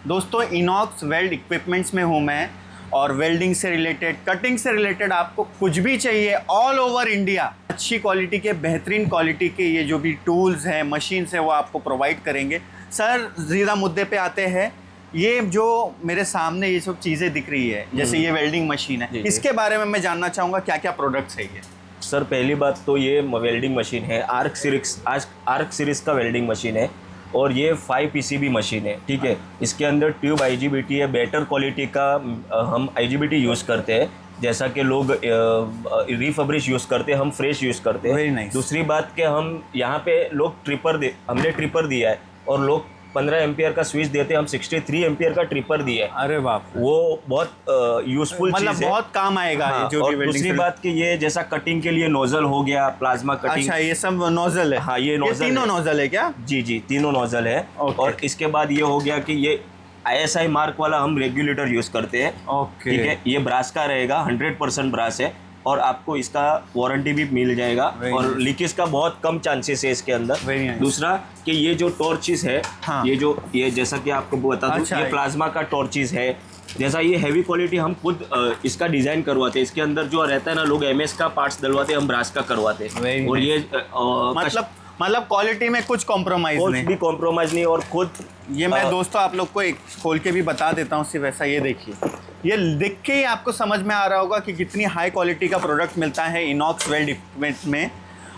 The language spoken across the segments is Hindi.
दोस्तों इनॉक्स वेल्ड इक्विपमेंट्स में हूँ मैं, और वेल्डिंग से रिलेटेड, कटिंग से रिलेटेड आपको कुछ भी चाहिए ऑल ओवर इंडिया अच्छी क्वालिटी के, बेहतरीन क्वालिटी के ये जो भी टूल्स हैं, मशीन्स हैं, वो आपको प्रोवाइड करेंगे। सर सीधा मुद्दे पे आते हैं, ये जो मेरे सामने ये सब चीज़ें दिख रही है, जैसे ये वेल्डिंग मशीन है, इसके बारे में मैं जानना चाहूँगा क्या क्या प्रोडक्ट्स है ये। सर पहली बात तो ये वेल्डिंग मशीन है, आर्क सीरीज का वेल्डिंग मशीन है और ये 5 PCB मशीन है, ठीक है। इसके अंदर ट्यूब IGBT है, बेटर क्वालिटी का हम IGBT यूज़ करते हैं, जैसा कि लोग रिफब्रिश यूज़ करते हैं, हम फ्रेश यूज़ करते हैं। nice. दूसरी बात कि हम यहाँ पे लोग हमने ट्रिपर दिया है और लोग 15 एम्पियर का स्विच देते हैं, हम 63 एम्पियर का ट्रिपर दिया है। अरे बाप, वो बहुत यूजफुल चीज़ है, मतलब बहुत काम आएगा। हाँ, जो और दूसरी बात कि ये जैसा कटिंग के लिए नोजल हो गया, प्लाज्मा कटिंग। अच्छा, ये सब नोजल है? हाँ, ये नोजल, तीनों नोजल है क्या? जी तीनों नोजल है। और इसके बाद ये हो गया कि ये ISI मार्क वाला हम रेगुलेटर यूज करते हैं, ठीक है। ये ब्रास का रहेगा, 100% ब्रास है और आपको इसका वारंटी भी मिल जाएगा और लीकेज का बहुत कम चांसेस है इसके अंदर। दूसरा कि ये जो टॉर्चिस है, हाँ। ये जैसा कि आपको बता दूं, ये प्लाज्मा का टॉर्चिस है। जैसा ये हैवी क्वालिटी हम खुद इसका डिजाइन करवाते हैं, इसके अंदर जो रहता है ना, लोग MS का पार्ट्स डलवाते हैं, हम ब्रास का करवाते हैं। और ये मतलब क्वालिटी में कुछ कॉम्प्रोमाइज नहीं, कुछ भी कॉम्प्रोमाइज नहीं। और खुद ये मैं दोस्तों आप लोग को एक खोल के भी बता देता हूँ, सिर्फ ऐसा, ये देखिए, ये देख के ही आपको समझ में आ रहा होगा कि कितनी हाई क्वालिटी का प्रोडक्ट मिलता है इनॉक्स वेल्ड इक्विपमेंट में।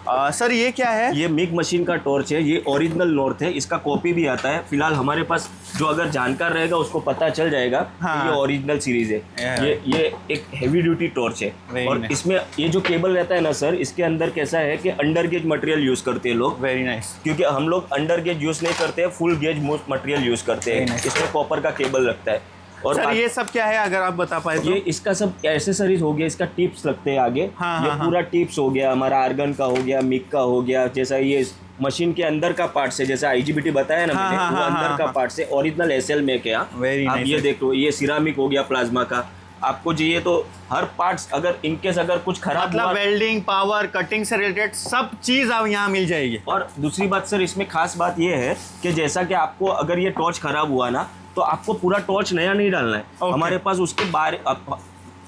सर ये क्या है? ये मिग मशीन का टॉर्च है, ये ओरिजिनल नॉर्थ है, इसका कॉपी भी आता है। फिलहाल हमारे पास जो अगर जानकार रहेगा उसको पता चल जाएगा, हाँ। ये ओरिजिनल सीरीज है। ये एक हेवी ड्यूटी टॉर्च है और इसमें ये जो केबल रहता है ना सर, इसके अंदर कैसा है कि अंडर गेज मटेरियल यूज करते हैं लोग। Very nice. क्योंकि हम लोग अंडर गेज यूज नहीं करते हैं, फुल गेज मटेरियल यूज करते हैं। इसमें कॉपर का केबल लगता है। और सर ये सब क्या है, अगर आप बता पाए तो? ये इसका सब एसेसरीज हो गया, इसका टिप्स लगते हैं आगे। ये पूरा टिप्स हो गया, हमारा आर्गन का हो गया, मिग का हो गया। जैसा ये मशीन के अंदर का पार्ट्स है, जैसा IGBT बताया ना मैंने, वो अंदर का पार्ट्स है, ओरिजिनल SL में क्या। आप ये देखो, ये सिरामिक हो गया प्लाज्मा का। आपको चाहिए तो हर पार्ट्स, अगर इनकेस अगर कुछ खराब, मतलब वेल्डिंग, पावर, कटिंग से रिलेटेड सब चीज अब यहाँ मिल जाएगी। और दूसरी बात सर, इसमें खास बात ये है कि जैसा कि आपको अगर ये टॉर्च खराब हुआ ना, तो आपको पूरा टॉर्च नया नहीं डालना है। हमारे पास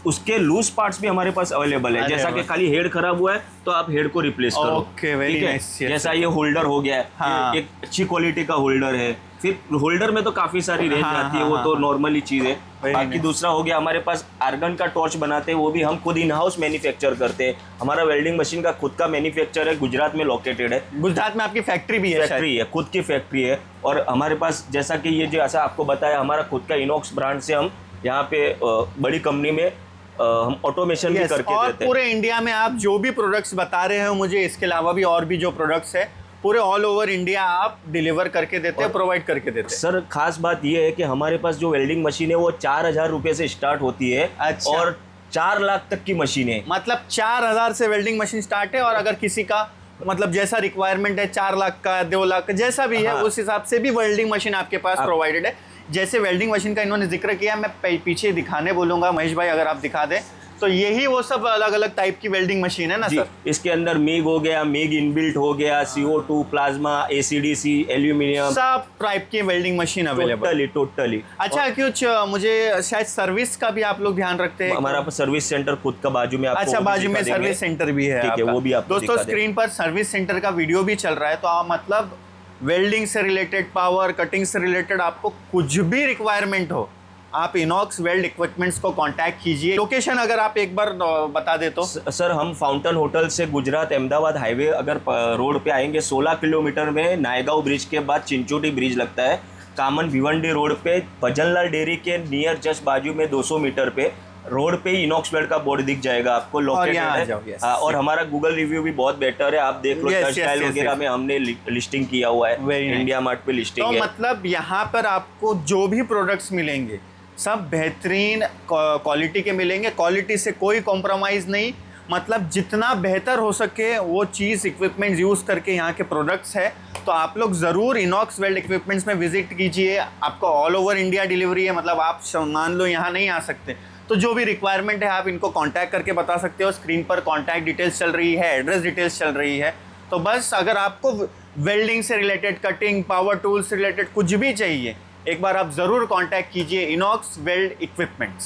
उसके लूज पार्ट्स भी हमारे पास अवेलेबल है। जैसा कि खाली हेड खराब हुआ है तो आप हेड को रिप्लेस करो, ठीक है। जैसा ये होल्डर हो गया, हाँ। एक अच्छी क्वालिटी का होल्डर है। फिर होल्डर में तो काफी सारी रेंज आती है, वो तो नॉर्मली चीज है। बाकी दूसरा हो गया, हमारे पास आर्गन का टॉर्च बनाते हैं, वो भी हम खुद इन हाउस मैन्युफैक्चर करते हैं। हमारा वेल्डिंग मशीन का खुद का मैन्युफैक्चर है, गुजरात में लोकेटेड है। गुजरात में आपकी फैक्ट्री भी है? फैक्ट्री है, खुद की फैक्ट्री है। और हमारे पास जैसा कि ये जो ऐसा आपको बताया, हमारा खुद का इनॉक्स ब्रांड से हम यहाँ पे बड़ी कंपनी में हम ऑटोमेशन भी करके देते हैं। पूरे इंडिया में आप जो भी प्रोडक्ट्स बता रहे हो मुझे, इसके अलावा भी और भी जो प्रोडक्ट्स है, पूरे ऑल ओवर इंडिया आप डिलीवर करके देते हैं, प्रोवाइड करके देते हैं। सर खास बात ये है कि हमारे पास जो वेल्डिंग मशीन है वो 4000 रुपये से स्टार्ट होती है। अच्छा। और 4 लाख तक की मशीन है। मतलब 4000 से वेल्डिंग मशीन स्टार्ट है, और अगर किसी का मतलब जैसा रिक्वायरमेंट है, 4 लाख का, 2 लाख का, जैसा भी है, उस हिसाब से भी वेल्डिंग मशीन आपके पास प्रोवाइडेड है। जैसे वेल्डिंग मशीन का इन्होंने जिक्र किया, मैं पीछे दिखाने बोलूँगा महेश भाई, अगर आप दिखा दें, तो यही वो सब अलग अलग टाइप की वेल्डिंग मशीन है ना सर? इसके अंदर मिग हो गया, मिग इनबिल्ट हो गया, CO2, प्लाज्मा, ACDC, एल्यूमिनियम, सब टाइप की वेल्डिंग मशीन अवेलेबल। टोटली। अच्छा, कुछ मुझे शायद सर्विस का भी आप लोग ध्यान रखते हैं? हमारा सर्विस सेंटर खुद का बाजू में आपको, अच्छा, बाजू में सर्विस सेंटर भी है, ठीक है, वो भी आप दोस्तों स्क्रीन पर सर्विस सेंटर का वीडियो भी चल रहा है। तो आप मतलब वेल्डिंग से रिलेटेड, पावर, कटिंग से रिलेटेड आपको कुछ भी रिक्वायरमेंट हो, आप इनॉक्स वेल्ड इक्विपमेंट्स को कांटेक्ट कीजिए। लोकेशन अगर आप एक बार बता दे तो? सर हम फाउंटेन होटल से गुजरात अहमदाबाद हाईवे अगर रोड पे आएंगे, 16 किलोमीटर में नायगांव ब्रिज के बाद चिंचोटी ब्रिज लगता है। कामन भिवंडी रोड पे भजनलाल डेयरी के नियर जस्ट बाजू में 200 मीटर पे रोड पे इनॉक्स वेल्ड का बोर्ड दिख जाएगा आपको, लोकेटेड है। और हमारा गूगल रिव्यू भी बहुत बेटर है, आप देख लो, टेक्सटाइल वगैरह में हमने लिस्टिंग किया हुआ है, इंडिया मार्ट पे लिस्टिंग है। तो मतलब यहाँ पर आपको जो भी प्रोडक्ट्स मिलेंगे सब बेहतरीन क्वालिटी के मिलेंगे, क्वालिटी से कोई कॉम्प्रोमाइज़ नहीं। मतलब जितना बेहतर हो सके वो चीज़, इक्विपमेंट्स यूज़ करके यहाँ के प्रोडक्ट्स है। तो आप लोग ज़रूर इनॉक्स वेल्ड इक्विपमेंट्स में विजिट कीजिए। आपको ऑल ओवर इंडिया डिलीवरी है, मतलब आप मान लो यहाँ नहीं आ सकते तो जो भी रिक्वायरमेंट है आप इनको कांटेक्ट करके बता सकते हो। स्क्रीन पर कांटेक्ट डिटेल्स चल रही है, एड्रेस डिटेल्स चल रही है। तो बस अगर आपको वेल्डिंग से रिलेटेड, कटिंग, पावर टूल से रिलेटेड कुछ भी चाहिए, एक बार आप ज़रूर कांटेक्ट कीजिए इनॉक्स वेल्ड इक्विपमेंट्स।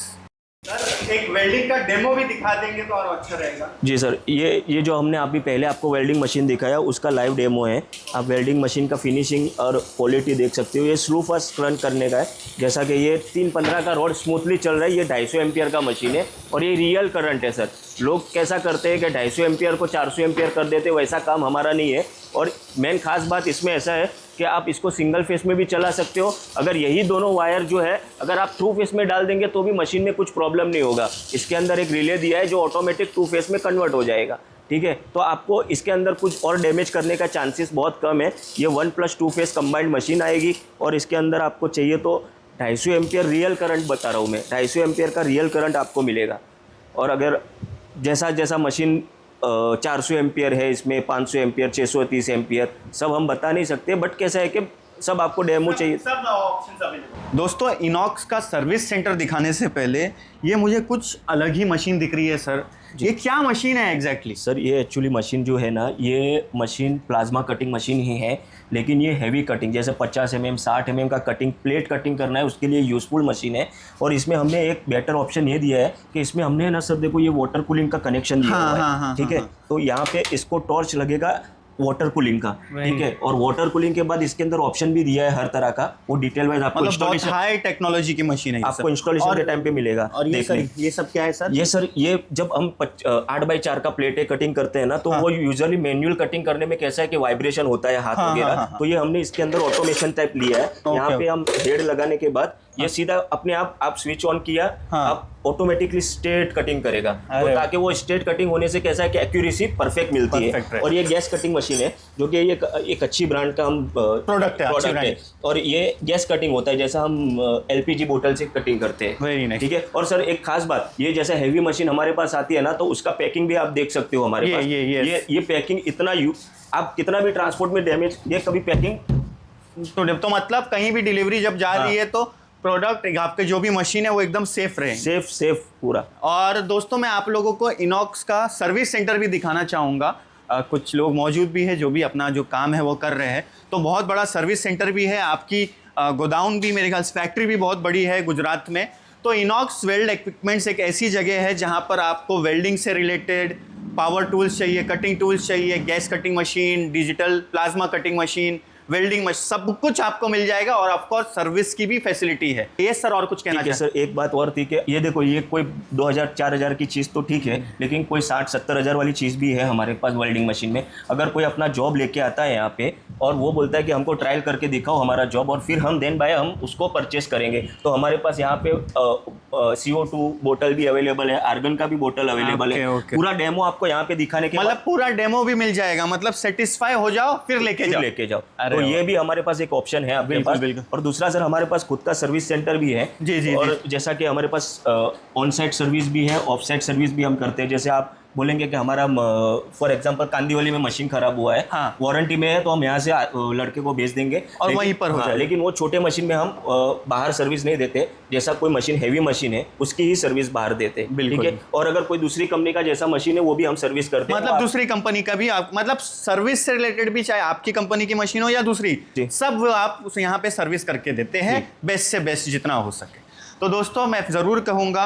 सर एक वेल्डिंग का डेमो भी दिखा देंगे तो और अच्छा रहेगा। जी सर, ये जो हमने अभी पहले आपको वेल्डिंग मशीन दिखाया उसका लाइव डेमो है। आप वेल्डिंग मशीन का फिनिशिंग और क्वालिटी देख सकते हो। ये स्लू फर्स्ट रन करने का है, जैसा कि ये 315 का रॉड स्मूथली चल रहा है। ये 250 एम्पियर का मशीन है और ये रियल करंट है सर। लोग कैसा करते हैं कि 250 एम्पियर को 400 एम्पियर कर देते, वैसा काम हमारा नहीं है। और मेन खास बात इसमें ऐसा है कि आप इसको सिंगल फेस में भी चला सकते हो। अगर यही दोनों वायर जो है अगर आप थ्रू फेस में डाल देंगे तो भी मशीन में कुछ प्रॉब्लम नहीं होगा। इसके अंदर एक रिले दिया है जो ऑटोमेटिक टू फेस में कन्वर्ट हो जाएगा, ठीक है। तो आपको इसके अंदर कुछ और डैमेज करने का चांसेस बहुत कम है। ये 1+2 फेस कंबाइंड मशीन आएगी और इसके अंदर आपको चाहिए तो 250 एम्पियर रियल करंट बता रहा हूँ मैं, 250 एम्पियर का रियल करंट आपको मिलेगा। और अगर जैसा जैसा मशीन 400 एम्पियर है, इसमें 500 एम्पियर, 630 एम्पियर, सब हम बता नहीं सकते, बट कैसा है कि सब आपको डेमो चाहिए। सब ऑप्शंस अवेलेबल। दोस्तों इनॉक्स का सर्विस सेंटर दिखाने से पहले ये मुझे कुछ अलग ही मशीन दिख रही है सर। ये क्या मशीन है एग्जैक्टली? सर ये एक्चुअली मशीन जो है ना, ये मशीन प्लाज्मा कटिंग मशीन ही है, लेकिन ये हैवी कटिंग जैसे 50 mm 60 mm का कटिंग प्लेट कटिंग करना है उसके लिए यूज़फुल मशीन है। और इसमें हमने एक बेटर ऑप्शन ये दिया है कि इसमें हमने ना सर देखो ये वाटर कूलिंग का कनेक्शन दिया हुआ है, ठीक है। तो यहाँ पे इसको टॉर्च लगेगा वाटर कूलिंग का, ठीक है। और वाटर कूलिंग के बाद इसके अंदर ऑप्शन भी दिया है हर तरह का, वो डिटेल वाइज आपको बहुत हाई टेक्नोलॉजी की मशीन है, आपको इंस्टॉलेशन के टाइम पे मिलेगा। और ये सब क्या है सर? ये सर ये जब हम 8x4 का प्लेटें कटिंग करते हैं ना, तो वो यूजुअली मैनुअल कटिंग करने में कैसा है कि वाइब्रेशन होता है हाथ वगैरह, तो ये हमने इसके अंदर ऑटोमेशन टाइप लिया है। यहाँ पे हम हेड लगाने के बाद ये सीधा अपने आप स्विच ऑन किया, आप ऑटोमेटिकली स्ट्रेट कटिंग करेगा। तो ताकि वो स्ट्रेट कटिंग होने से कैसा है कि एक्यूरेसी परफेक्ट मिलती है। और ये गैस कटिंग मशीन है जो कि ये एक अच्छी ब्रांड का हम प्रोडक्ट है। और ये गैस कटिंग होता है जैसा हम LPG बोतल से कटिंग करते हैं, ठीक है। और सर एक खास बात, ये जैसे हैवी मशीन हमारे पास आती है ना, तो उसका पैकिंग भी आप देख सकते हो हमारे पास। ये पैकिंग इतना आप कितना भी ट्रांसपोर्ट में डैमेज, ये कभी पैकिंग तो मतलब कहीं भी डिलीवरी जब जा रही है तो प्रोडक्ट आपके जो भी मशीन है वो एकदम सेफ रहे, सेफ पूरा। और दोस्तों मैं आप लोगों को इनॉक्स का सर्विस सेंटर भी दिखाना चाहूँगा। कुछ लोग मौजूद भी है जो भी अपना जो काम है वो कर रहे हैं। तो बहुत बड़ा सर्विस सेंटर भी है, आपकी गोडाउन भी, मेरे ख्याल से फैक्ट्री भी बहुत बड़ी है गुजरात में। तो इनॉक्स वेल्ड इक्विपमेंट्स एक ऐसी जगह है जहाँ पर आपको वेल्डिंग से रिलेटेड पावर टूल्स चाहिए, कटिंग टूल्स चाहिए, gas cutting machine, digital plasma cutting machine, welding machine, सब कुछ आपको मिल जाएगा। और ऑफ कोर्स सर्विस की भी फैसिलिटी है। ये सर और कुछ कहना चाहिए? सर एक बात और थी कि ये देखो, ये कोई 2000-4000 की चीज़ तो ठीक है, लेकिन कोई 60-70 हज़ार वाली चीज़ भी है हमारे पास वेल्डिंग मशीन में। अगर कोई अपना जॉब लेके आता है यहाँ पे और वो बोलता है कि हमको ट्रायल करके दिखाओ हमारा जॉब, और फिर हम हम उसको परचेस करेंगे, तो हमारे पास यहाँ पे CO2 बोतल भी अवेलेबल है, आर्गन का भी बोतल अवेलेबल है। पूरा डेमो आपको यहाँ पे दिखाने के मतलब पूरा डेमो भी मिल जाएगा, मतलब सेटिस्फाई हो जाओ फिर लेके जाओ। तो ये भी हमारे पास एक ऑप्शन है आपके पास। और दूसरा सर हमारे पास खुद का सर्विस सेंटर भी है। जी। और जैसा कि हमारे पास ऑन साइट सर्विस भी है, ऑफ साइट सर्विस भी हम करते हैं। जैसे आप बोलेंगे कि हमारा फॉर एग्जांपल कांदीवली में मशीन खराब हुआ है, वारंटी में है, तो हम यहाँ से लड़के को भेज देंगे और वहीं पर हो जाए। लेकिन वो छोटे मशीन में हम बाहर सर्विस नहीं देते। जैसा कोई मशीन हैवी मशीन है उसकी ही सर्विस बाहर देते, ठीक है। और अगर कोई दूसरी कंपनी का जैसा मशीन है वो भी हम सर्विस करते हैं। मतलब दूसरी कंपनी का भी आप, मतलब सर्विस से रिलेटेड भी, चाहे आपकी कंपनी की मशीन हो या दूसरी, सब आप यहाँ पे सर्विस करके देते हैं, बेस्ट से बेस्ट जितना हो सके। तो दोस्तों मैं ज़रूर कहूँगा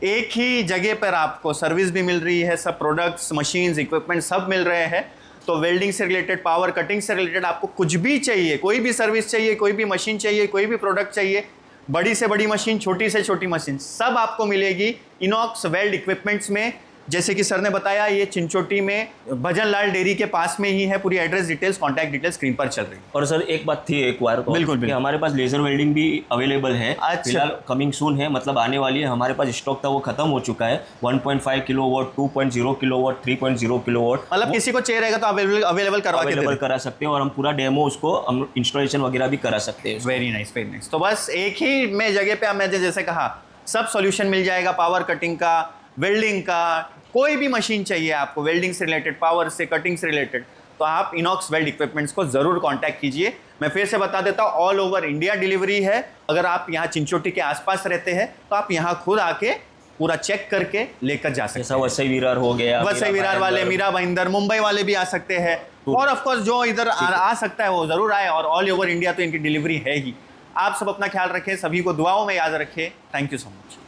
एक ही जगह पर आपको सर्विस भी मिल रही है, सब प्रोडक्ट्स, मशीन्स, इक्विपमेंट सब मिल रहे हैं। तो वेल्डिंग से रिलेटेड, पावर कटिंग से रिलेटेड आपको कुछ भी चाहिए, कोई भी सर्विस चाहिए, कोई भी मशीन चाहिए, कोई भी प्रोडक्ट चाहिए, बड़ी से बड़ी मशीन, छोटी से छोटी मशीन, सब आपको मिलेगी इनॉक्स वेल्ड इक्विपमेंट्स में। जैसे कि सर ने बताया, ये चिंचोटी में भजन लाल डेयरी के पास में ही है। पूरी address details, contact details screen पर चल रही है। और सर एक बात थी एक बार, बिल्कुल हमारे पास लेजर वेल्डिंग भी अवेलेबल है। फिलहाल कमिंग सून है, मतलब आने वाली है। हमारे पास स्टॉक था वो खत्म हो चुका है। 1.5 किलोवाट, 2.0 किलोवाट, 3.0 किलोवाट, मतलब किसी को चाहिए रहेगा तो अवेलेबल करा सकते हैं। और हम पूरा डेमो उसको हम इंस्टॉलेशन वगैरह भी करा सकते हैं। Very nice. तो बस एक ही में जगह पे मैं जैसे कहा सब सॉल्यूशन मिल जाएगा, पावर कटिंग का, वेल्डिंग का, कोई भी मशीन चाहिए आपको वेल्डिंग से रिलेटेड, पावर से, कटिंग से रिलेटेड, तो आप इनॉक्स वेल्ड इक्विपमेंट्स को ज़रूर कांटेक्ट कीजिए। मैं फिर से बता देता हूँ, ऑल ओवर इंडिया डिलीवरी है। अगर आप यहाँ चिंचोटी के आसपास रहते हैं तो आप यहाँ खुद आके पूरा चेक करके लेकर जा सकते हैं। जैसा वसई विरार हो गया, वसई विरार वाले, मीरा भाईंदर, मुंबई वाले भी आ सकते हैं। और ऑफ कोर्स जो इधर आ सकता है वो ज़रूर आए। और ऑल ओवर इंडिया तो इनकी डिलीवरी है ही। आप सब अपना ख्याल रखें, सभी को दुआओं में याद रखें। Thank you so much.